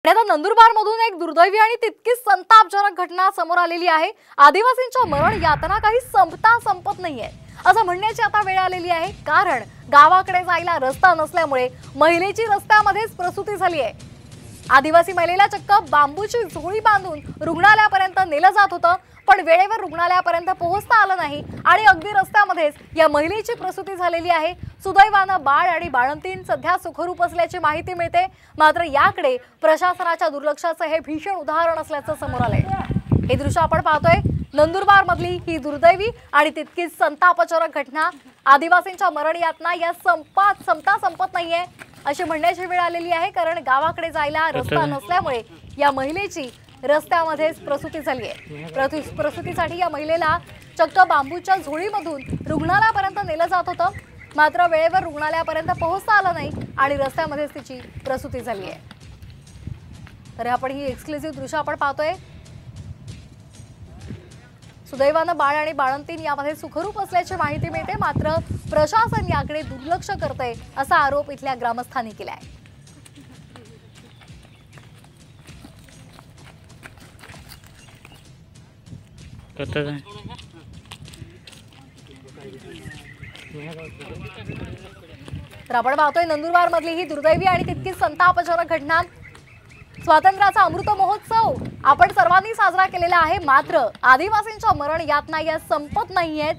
आता नंदुरबारमधून एक दुर्दैवी आणि तितकीच संतापजनक घटना समोर आलेली आहे। आदिवासींच्या मरण यातना काही संपत नाहीये असं म्हणण्याची आता वेळ आलेली आहे, कारण गावाकडे जायला रस्ता नसल्यामुळे महिलेची रस्त्यामध्येच प्रसूती झाली आहे। आदिवासी महिलेला चक्क बांबूची झोळी बांधून रुग्णालयापर्यंत नेलं जात होतं, पण वेळेवर रुग्णालयापर्यंत पोहोचता आलं नाही आणि अगदी रस्त्यामध्येच या महिलेची प्रसूती झालेली आहे। सुदैवानं बाळ आणि बाळंतीण सध्या सुखरूप असल्याची माहिती मिळते, मात्र याकडे प्रशासनाच्या दुर्लक्षाचं हे भीषण उदाहरण असल्याचं समोर आलंय। हे दृश्य आपण पाहतोय नंदुरबार मधली ही दुर्दैवी आणि तितकीच संतापजनक घटना। आदिवासींच्या मरण यातना या संपत नाहीये अशी म्हणण्याची वेळ आलेली आहे, कारण गावाकडे जायला रस्ता नसल्यामुळे या महिलेची रस्त्यामध्येच प्रसूती झाली आहे। प्रसूतीसाठी या महिलेला चक्क बांबूच्या झोळीमधून रुग्णालयापर्यंत नेलं जात होतं, मात्र वेळेवर रुग्णालयापर्यंत पोहोचता आलं नाही आणि रस्त्यामध्येच तिची प्रसूती झाली आहे। तर आपण ही एक्सक्लुसिव्ह दृश्य आपण पाहतोय। सुदैवानं बाळ आणि बाळंतीण यामध्ये सुखरूप असल्याची माहिती मिळते, मात्र प्रशासन याकडे दुर्लक्ष करतंय असा आरोप इथल्या ग्रामस्थांनी केलाय। तर आपण पाहतोय नंदुरबार मधली ही दुर्दैवी आणि तितकीच संतापजनक घटना। स्वातंत्र्याचा अमृत महोत्सव आपण सर्वांनी साजरा केलेला आहे, मात्र आदिवासींच्या मरण यातना या संपत नाहीयेत।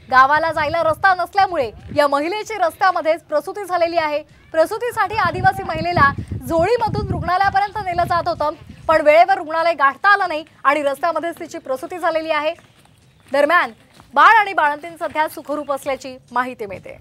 गावाला जायला रस्ता नसल्यामुळे या महिलेची रस्त्यामध्येच प्रसूती झालेली आहे। प्रसूतीसाठी आदिवासी महिलेला झोळीमधून रुग्णालयापर्यंत नेलं जात होतं, पण वेळेवर रुग्णालय गाठता आलं नाही आणि रस्त्यामध्येच तिची प्रसूती झालेली आहे। दरम्यान बाळ आणि बाळंतीण सध्या सुखरूप असल्याची माहिती मिळते।